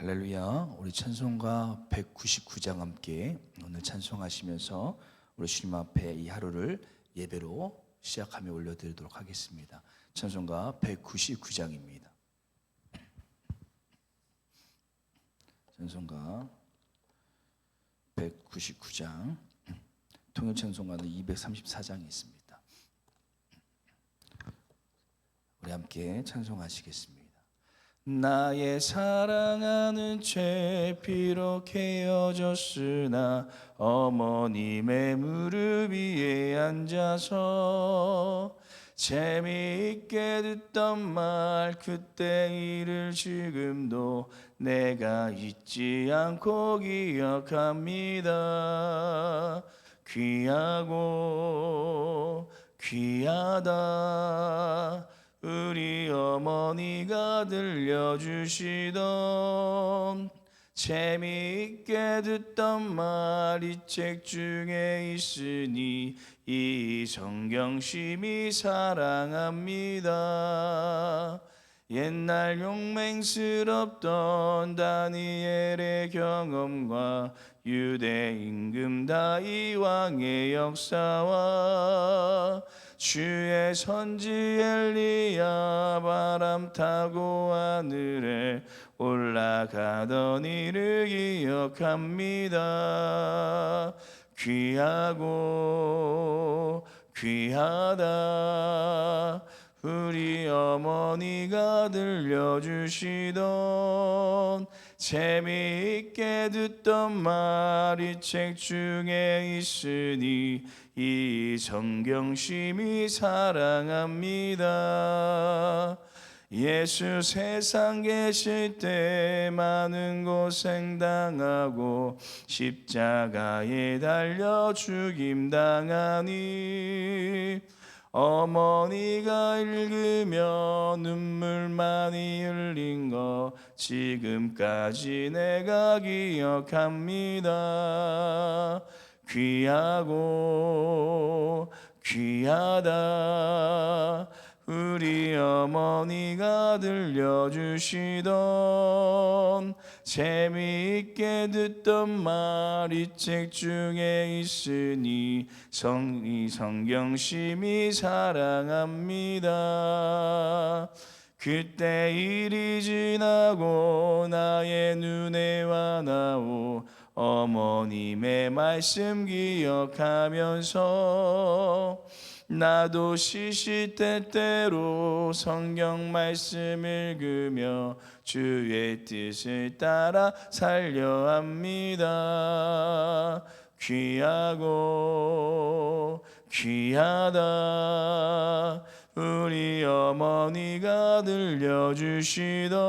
할렐루야. 우리 찬송가 199장 함께 오늘 찬송하시면서 우리 주님 앞에 이 하루를 예배로 시작하며 올려드리도록 하겠습니다. 찬송가 199장입니다. 찬송가 199장, 통일 찬송가는 234장이 있습니다. 우리 함께 찬송하시겠습니다. 나의 사랑하는 죄 비록 헤어졌으나 어머님의 무릎 위에 앉아서 재미있게 듣던 말 그때 일을 지금도 내가 잊지 않고 기억합니다. 귀하고 귀하다 우리 어머니가 들려주시던 재미있게 듣던 말 이 책 중에 있으니 이 성경심이 사랑합니다. 옛날 용맹스럽던 다니엘의 경험과 유대 임금 다윗 왕의 역사와 주의 선지 엘리야 바람 타고 하늘에 올라가던 이를 기억합니다. 귀하고 귀하다 우리 어머니가 들려주시던 재미있게 듣던 말 이 책 중에 있으니 이 성경심이 사랑합니다. 예수 세상 계실 때 많은 고생 당하고 십자가에 달려 죽임 당하니 어머니가 읽으며 눈물 많이 흘린 거 지금까지 내가 기억합니다. 귀하고 귀하다 우리 어머니가 들려주시던 재미있게 듣던 말 이 책 중에 있으니 이 성경심이 사랑합니다. 그때 일이 지나고 나의 눈에 와나오 어머님의 말씀 기억하면서 나도 시시때때로 성경 말씀 읽으며 주의 뜻을 따라 살려 합니다. 귀하고 귀하다 우리 어머니가 들려주시던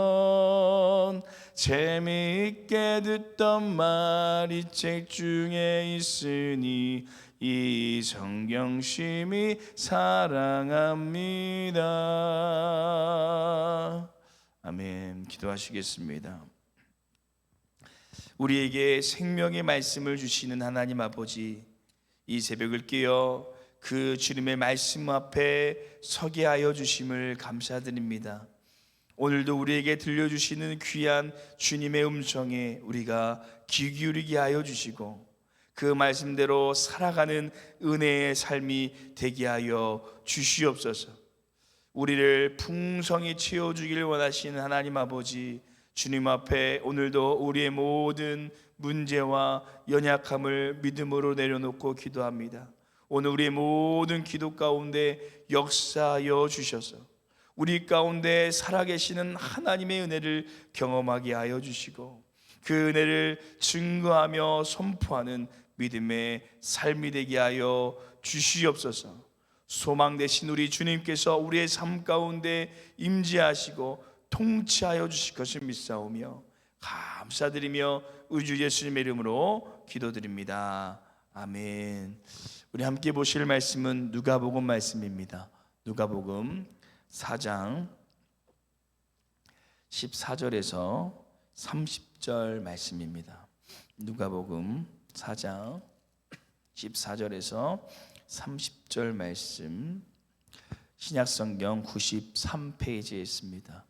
재미있게 듣던 말 이 책 중에 있으니 이 성경심이 사랑합니다. 아멘. 기도하시겠습니다. 우리에게 생명의 말씀을 주시는 하나님 아버지, 이 새벽을 깨어 그 주님의 말씀 앞에 서게 하여 주심을 감사드립니다. 오늘도 우리에게 들려주시는 귀한 주님의 음성에 우리가 귀 기울이게 하여 주시고 그 말씀대로 살아가는 은혜의 삶이 되게 하여 주시옵소서. 우리를 풍성히 채워주기를 원하시는 하나님 아버지, 주님 앞에 오늘도 우리의 모든 문제와 연약함을 믿음으로 내려놓고 기도합니다. 오늘 우리의 모든 기도 가운데 역사하여 주셔서 우리 가운데 살아계시는 하나님의 은혜를 경험하게 하여 주시고 그 은혜를 증거하며 선포하는 믿음의 삶이 되게 하여 주시옵소서. 소망 되신 우리 주님께서 우리의 삶 가운데 임재하시고 통치하여 주실 것을 믿사오며 감사드리며 우주 예수님의 이름으로 기도드립니다. 아멘. 우리 함께 보실 말씀은 누가복음 말씀입니다. 누가복음 4장 14절에서 30절 말씀입니다. 누가복음 4장 14절에서 30절 말씀, 신약성경 93페이지에 있습니다.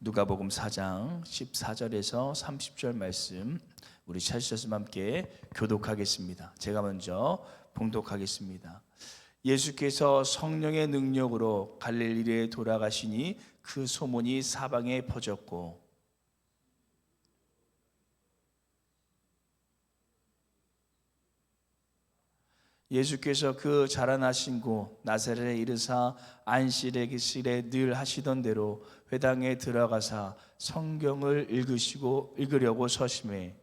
누가복음 4장 14절에서 30절 말씀 우리 찾으셨으면 함께 교독하겠습니다. 제가 먼저 봉독하겠습니다. 예수께서 성령의 능력으로 갈릴리에 돌아가시니 그 소문이 사방에 퍼졌고 예수께서 그 자라나신 곳 나사렛에 이르사 안식일에 늘 하시던 대로 회당에 들어가사 성경을 읽으려고 서심해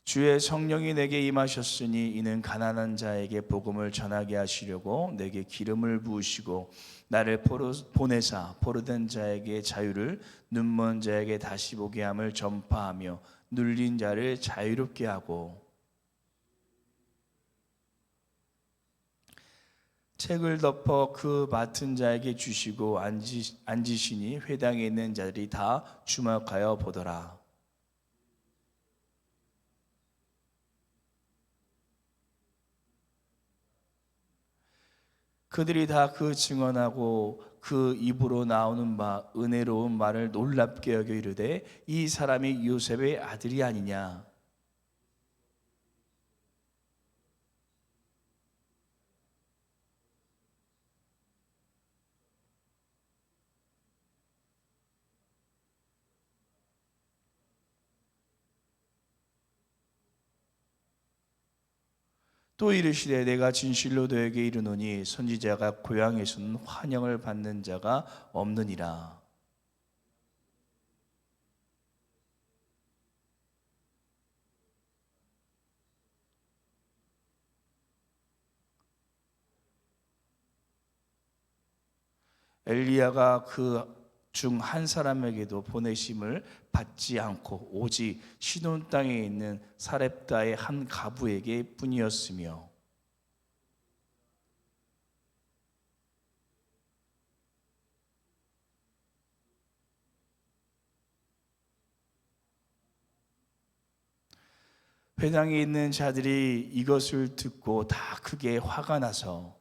주의 성령이 내게 임하셨으니 이는 가난한 자에게 복음을 전하게 하시려고 내게 기름을 부으시고 나를 보내사 포로된 자에게 자유를 눈먼 자에게 다시 보게 함을 전파하며 눌린 자를 자유롭게 하고 책을 덮어 그 맡은 자에게 주시고 앉으시니 회당에 있는 자들이 다 주목하여 보더라. 그들이 다 그 증언하고 그 입으로 나오는 바 은혜로운 말을 놀랍게 여겨 이르되 이 사람이 요셉의 아들이 아니냐. 또 이르시되 내가 진실로 너에게 이르노니 선지자가 고향에서는 환영을 받는 자가 없느니라. 엘리야가 그 중 한 사람에게도 보내심을 받지 않고 오직 시돈 땅에 있는 사렙다의 한 가부에게 뿐이었으며 회당에 있는 자들이 이것을 듣고 다 크게 화가 나서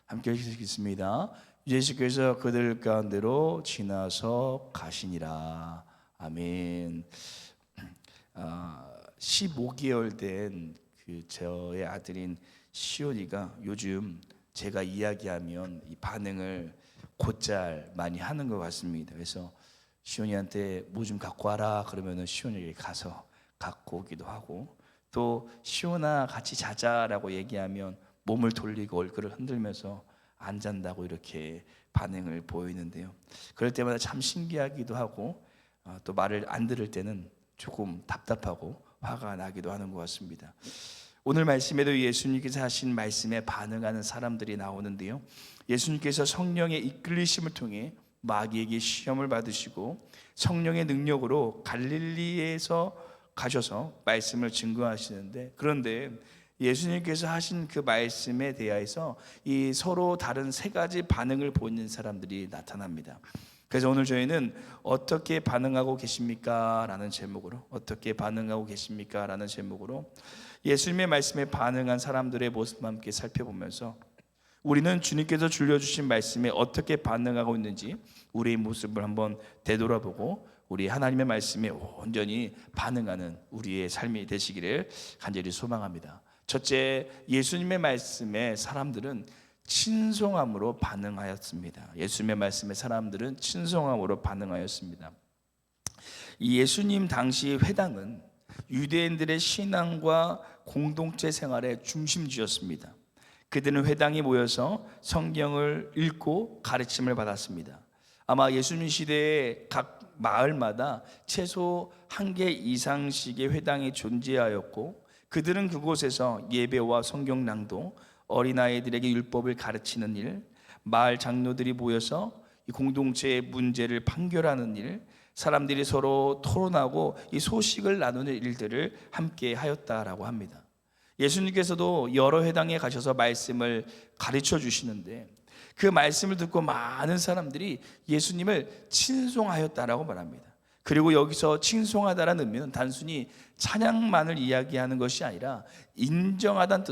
함께 읽겠습니다. 예수께서 그들 가운데로 지나서 가시니라. 아멘. 15개월 된 그 저의 아들인 시온이가 요즘 제가 이야기하면 이 반응을 곧잘 많이 하는 것 같습니다. 그래서 시온이한테 뭐 좀 갖고 와라 그러면은 시온이에게 가서 갖고 오기도 하고 또 시온아 같이 자자라고 얘기하면 몸을 돌리고 얼굴을 흔들면서 안 잔다고 이렇게 반응을 보이는데요. 그럴 때마다 참 신기하기도 하고 또 말을 안 들을 때는 조금 답답하고 화가 나기도 하는 것 같습니다. 오늘 말씀에도 예수님께서 하신 말씀에 반응하는 사람들이 나오는데요. 예수님께서 성령의 이끌리심을 통해 마귀에게 시험을 받으시고 성령의 능력으로 갈릴리에서 가셔서 말씀을 증거하시는데 그런데 예수님께서 하신 그 말씀에 대하여서 이 서로 다른 세 가지 반응을 보이는 사람들이 나타납니다. 그래서 오늘 저희는 어떻게 반응하고 계십니까? 라는 제목으로 어떻게 반응하고 계십니까? 라는 제목으로 예수님의 말씀에 반응한 사람들의 모습을 함께 살펴보면서 우리는 주님께서 들려주신 말씀에 어떻게 반응하고 있는지 우리의 모습을 한번 되돌아보고 우리 하나님의 말씀에 온전히 반응하는 우리의 삶이 되시기를 간절히 소망합니다. 첫째, 예수님의 말씀에 사람들은 친송함으로 반응하였습니다. 예수님의 말씀에 사람들은 친송함으로 반응하였습니다. 이 예수님 당시 회당은 유대인들의 신앙과 공동체 생활의 중심지였습니다. 그들은 회당에 모여서 성경을 읽고 가르침을 받았습니다. 아마 예수님 시대에 각 마을마다 최소 1개 이상씩의 회당이 존재하였고 그들은 그곳에서 예배와 성경 낭독, 어린아이들에게 율법을 가르치는 일, 마을 장로들이 모여서 이 공동체의 문제를 판결하는 일, 사람들이 서로 토론하고 이 소식을 나누는 일들을 함께 하였다라고 합니다. 예수님께서도 여러 회당에 가셔서 말씀을 가르쳐 주시는데 그 말씀을 듣고 많은 사람들이 예수님을 친송하였다라고 말합니다. 그리고 여기서 칭송하다라는 의미는 단순히 찬양만을 이야기하는 것이 아니라 인정하다는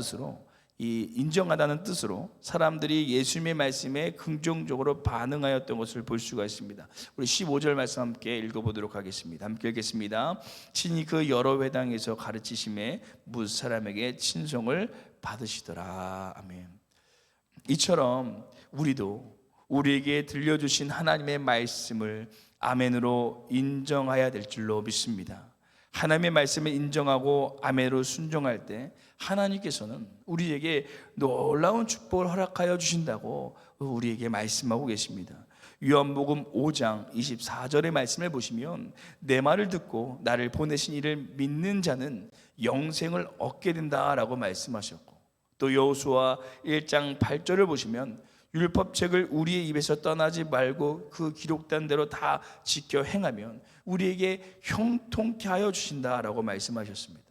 뜻으로 사람들이 예수님의 말씀에 긍정적으로 반응하였던 것을 볼 수가 있습니다. 우리 15절 말씀 함께 읽어보도록 하겠습니다. 함께 읽겠습니다. 친히 그 여러 회당에서 가르치심에 무슨 사람에게 친송을 받으시더라. 아멘. 이처럼 우리도 우리에게 들려주신 하나님의 말씀을 아멘으로 인정해야 될 줄로 믿습니다. 하나님의 말씀을 인정하고 아멘으로 순종할 때 하나님께서는 우리에게 놀라운 축복을 허락하여 주신다고 우리에게 말씀하고 계십니다. 요한복음 5장 24절의 말씀을 보시면 내 말을 듣고 나를 보내신 이를 믿는 자는 영생을 얻게 된다라고 말씀하셨고, 또 여호수아 1장 8절을 보시면 율법책을 우리의 입에서 떠나지 말고 그 기록된 대로 다 지켜 행하면 우리에게 형통케 하여 주신다라고 말씀하셨습니다.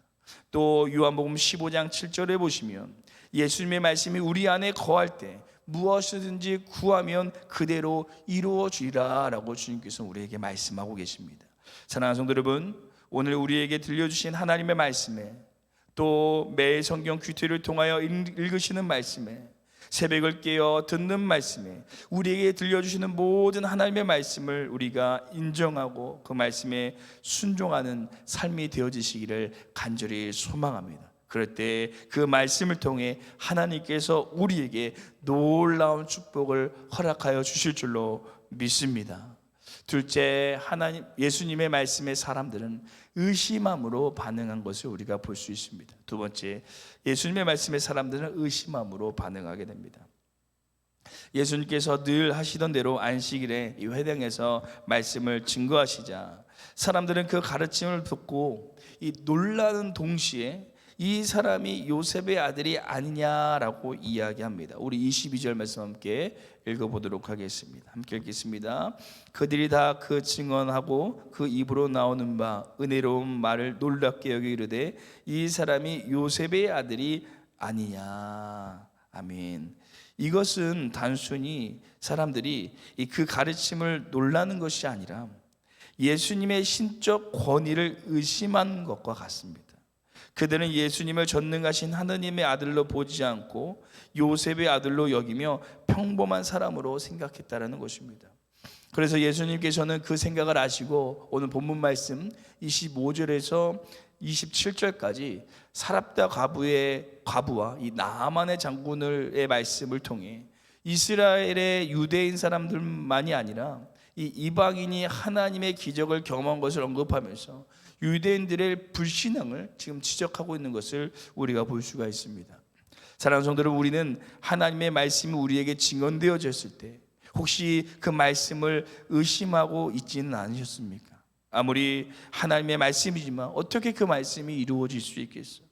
또 요한복음 15장 7절에 보시면 예수님의 말씀이 우리 안에 거할 때 무엇이든지 구하면 그대로 이루어지리라 라고 주님께서 우리에게 말씀하고 계십니다. 사랑하는 성도 여러분, 오늘 우리에게 들려주신 하나님의 말씀에, 또 매일 성경 큐티를 통하여 읽으시는 말씀에, 새벽을 깨어 듣는 말씀에, 우리에게 들려주시는 모든 하나님의 말씀을 우리가 인정하고 그 말씀에 순종하는 삶이 되어지시기를 간절히 소망합니다. 그럴 때 그 말씀을 통해 하나님께서 우리에게 놀라운 축복을 허락하여 주실 줄로 믿습니다. 둘째, 예수님의 말씀에 사람들은 의심함으로 반응한 것을 우리가 볼 수 있습니다. 두 번째, 예수님의 말씀에 사람들은 의심함으로 반응하게 됩니다. 예수님께서 늘 하시던 대로 안식일에 이 회당에서 말씀을 증거하시자 사람들은 그 가르침을 듣고 이 놀라는 동시에 이 사람이 요셉의 아들이 아니냐라고 이야기합니다. 우리 22절 말씀 함께 읽어보도록 하겠습니다. 함께 읽겠습니다. 그들이 다 그 증언하고 그 입으로 나오는 바 은혜로운 말을 놀랍게 여기 이르되 이 사람이 요셉의 아들이 아니냐. 아멘. 이것은 단순히 사람들이 그 가르침을 놀라는 것이 아니라 예수님의 신적 권위를 의심한 것과 같습니다. 그들은 예수님을 전능하신 하느님의 아들로 보지 않고 요셉의 아들로 여기며 평범한 사람으로 생각했다라는 것입니다. 그래서 예수님께서는 그 생각을 아시고 오늘 본문 말씀 25절에서 27절까지 사랍다 과부와 이 나아만의 장군의 말씀을 통해 이스라엘의 유대인 사람들만이 아니라 이 이방인이 하나님의 기적을 경험한 것을 언급하면서 유대인들의 불신앙을 지금 지적하고 있는 것을 우리가 볼 수가 있습니다. 사랑하는 성도들, 우리는 하나님의 말씀이 우리에게 증언되어졌을 때 혹시 그 말씀을 의심하고 있지는 않으셨습니까? 아무리 하나님의 말씀이지만 어떻게 그 말씀이 이루어질 수 있겠어요?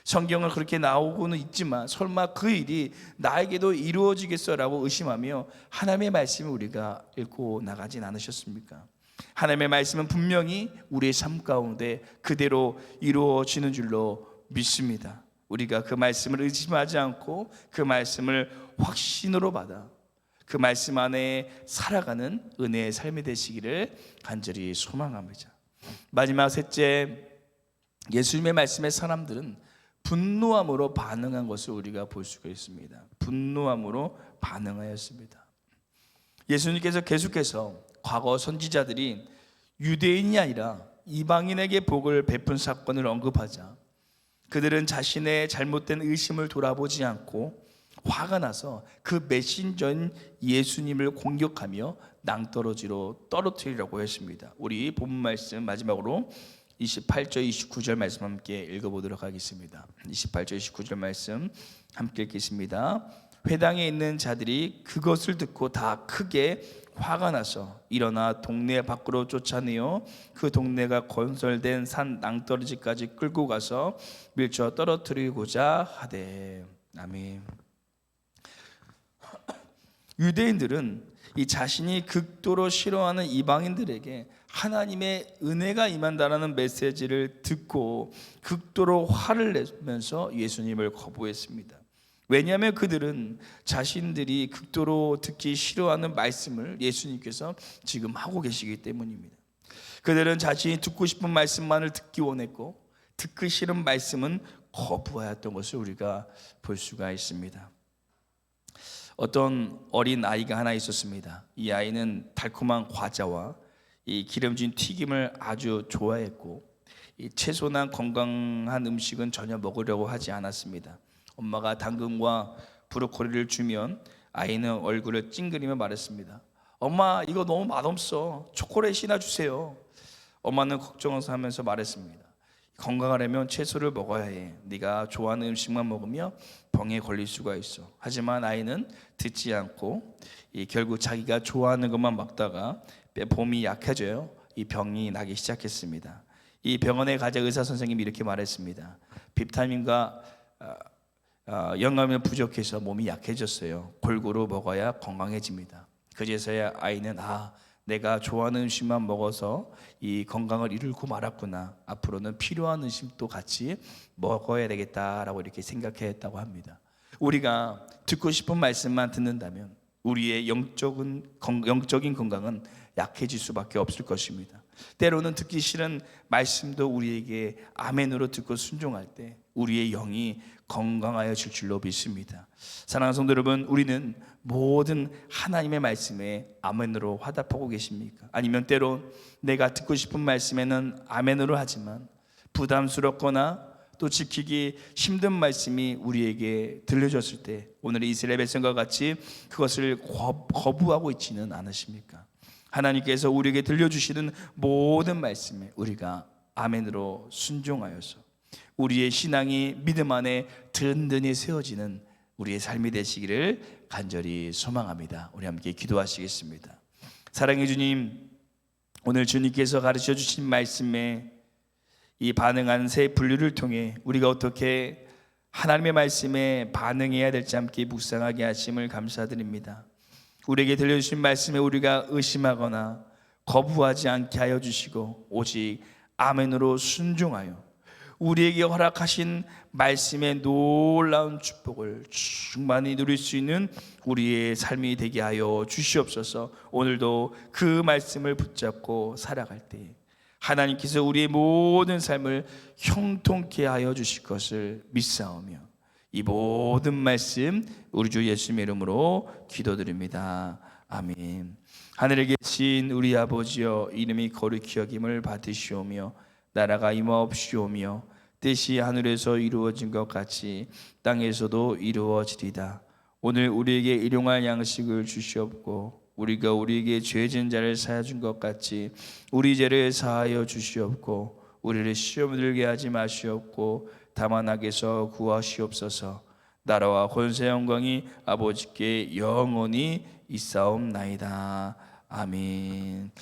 성경은 그렇게 나오고는 있지만 설마 그 일이 나에게도 이루어지겠어라고 의심하며 하나님의 말씀을 우리가 읽고 나가진 않으셨습니까? 하나님의 말씀은 분명히 우리의 삶 가운데 그대로 이루어지는 줄로 믿습니다. 우리가 그 말씀을 의심하지 않고 그 말씀을 확신으로 받아 그 말씀 안에 살아가는 은혜의 삶이 되시기를 간절히 소망합니다. 마지막 셋째, 예수님의 말씀에 사람들은 분노함으로 반응한 것을 우리가 볼 수가 있습니다. 분노함으로 반응하였습니다. 예수님께서 계속해서 과거 선지자들이 유대인이 아니라 이방인에게 복을 베푼 사건을 언급하자 그들은 자신의 잘못된 의심을 돌아보지 않고 화가 나서 그 메신저인 예수님을 공격하며 낭떠러지로 떨어뜨리려고 했습니다. 우리 본문 말씀 마지막으로 28절 29절 말씀 함께 읽어보도록 하겠습니다. 28절 29절 말씀 함께 읽겠습니다. 회당에 있는 자들이 그것을 듣고 다 크게 화가 나서 일어나 동네 밖으로 쫓아내어 그 동네가 건설된 산 낭떠러지까지 끌고 가서 밀쳐 떨어뜨리고자 하되. 아멘. 유대인들은 이 자신이 극도로 싫어하는 이방인들에게 하나님의 은혜가 임한다라는 메시지를 듣고 극도로 화를 내면서 예수님을 거부했습니다. 왜냐하면 그들은 자신들이 극도로 듣기 싫어하는 말씀을 예수님께서 지금 하고 계시기 때문입니다. 그들은 자신이 듣고 싶은 말씀만을 듣기 원했고 듣기 싫은 말씀은 거부하였던 것을 우리가 볼 수가 있습니다. 어떤 어린 아이가 하나 있었습니다. 이 아이는 달콤한 과자와 이 기름진 튀김을 아주 좋아했고 이 채소나 건강한 음식은 전혀 먹으려고 하지 않았습니다. 엄마가 당근과 브로콜리를 주면 아이는 얼굴을 찡그리며 말했습니다. 엄마, 이거 너무 맛없어. 초콜릿이나 주세요. 엄마는 걱정하면서 말했습니다. 건강하려면 채소를 먹어야 해. 네가 좋아하는 음식만 먹으면 병에 걸릴 수가 있어. 하지만 아이는 듣지 않고 결국 자기가 좋아하는 것만 먹다가 몸이 약해져요. 이 병이 나기 시작했습니다. 이 병원에 가자 의사 선생님이 이렇게 말했습니다. 비타민과 영양이 부족해서 몸이 약해졌어요. 골고루 먹어야 건강해집니다. 그제서야 아이는 내가 좋아하는 음식만 먹어서 이 건강을 잃고 말았구나. 앞으로는 필요한 음식도 같이 먹어야 되겠다라고 이렇게 생각했다고 합니다. 우리가 듣고 싶은 말씀만 듣는다면 우리의 영적인 건강은 약해질 수밖에 없을 것입니다. 때로는 듣기 싫은 말씀도 우리에게 아멘으로 듣고 순종할 때 우리의 영이 건강하여질 줄로 믿습니다. 사랑하는 성도 여러분, 우리는 모든 하나님의 말씀에 아멘으로 화답하고 계십니까? 아니면 때론 내가 듣고 싶은 말씀에는 아멘으로 하지만 부담스럽거나 또 지키기 힘든 말씀이 우리에게 들려졌을 때 오늘 이스라엘 백성과 같이 그것을 거부하고 있지는 않으십니까? 하나님께서 우리에게 들려주시는 모든 말씀에 우리가 아멘으로 순종하여서 우리의 신앙이 믿음 안에 든든히 세워지는 우리의 삶이 되시기를 간절히 소망합니다. 우리 함께 기도하시겠습니다. 사랑의 주님, 오늘 주님께서 가르쳐 주신 말씀에 이 반응한 세 분류를 통해 우리가 어떻게 하나님의 말씀에 반응해야 될지 함께 묵상하게 하심을 감사드립니다. 우리에게 들려주신 말씀에 우리가 의심하거나 거부하지 않게 하여 주시고 오직 아멘으로 순종하여 우리에게 허락하신 말씀의 놀라운 축복을 충만히 누릴 수 있는 우리의 삶이 되게 하여 주시옵소서. 오늘도 그 말씀을 붙잡고 살아갈 때 하나님께서 우리의 모든 삶을 형통케 하여 주실 것을 믿사오며 이 모든 말씀 우리 주 예수님의 이름으로 기도드립니다. 아멘. 하늘에 계신 우리 아버지여, 이름이 거룩히 여김을 받으시오며 나라가 임하옵시오며 뜻이 하늘에서 이루어진 것 같이 땅에서도 이루어지리다. 오늘 우리에게 일용할 양식을 주시옵고 우리가 우리에게 죄진 자를 사하준 것 같이 우리 죄를 사하여 주시옵고 우리를 시험에 들게 하지 마시옵고 다만 악에서 구하시옵소서. 나라와 권세 영광이 아버지께 영원히 있사옵나이다. 아멘.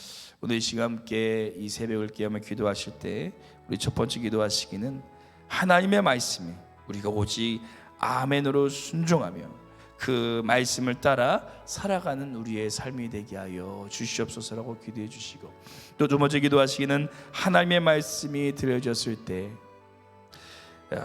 오늘 이 시간 함께 이 새벽을 깨우며 기도하실 때 우리 첫 번째 기도하시기는 하나님의 말씀에 우리가 오직 아멘으로 순종하며 그 말씀을 따라 살아가는 우리의 삶이 되게 하여 주시옵소서라고 기도해 주시고, 또 두 번째 기도하시기는 하나님의 말씀이 들려졌을 때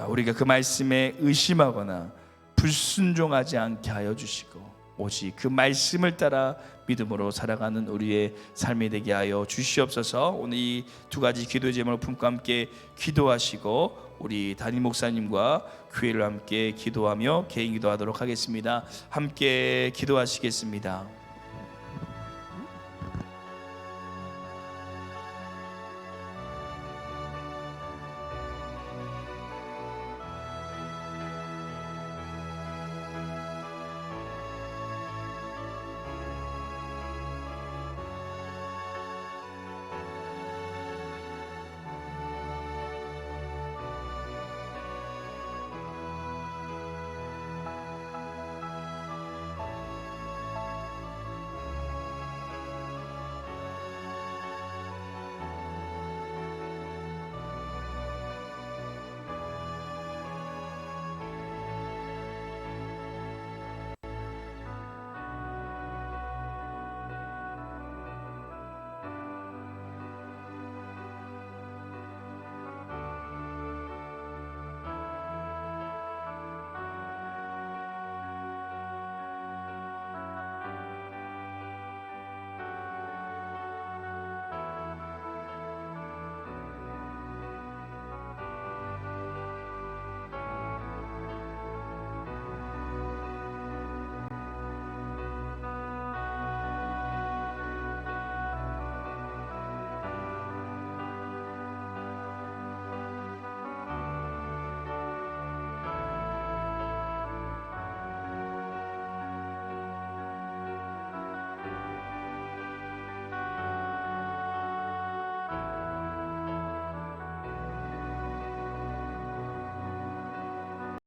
우리가 그 말씀에 의심하거나 불순종하지 않게 하여 주시고 오직 그 말씀을 따라 믿음으로 살아가는 우리의 삶이 되게 하여 주시옵소서. 오늘 이 두 가지 기도 제목을 품고 함께 기도하시고 우리 담임 목사님과 교회를 함께 기도하며 개인 기도하도록 하겠습니다. 함께 기도하시겠습니다.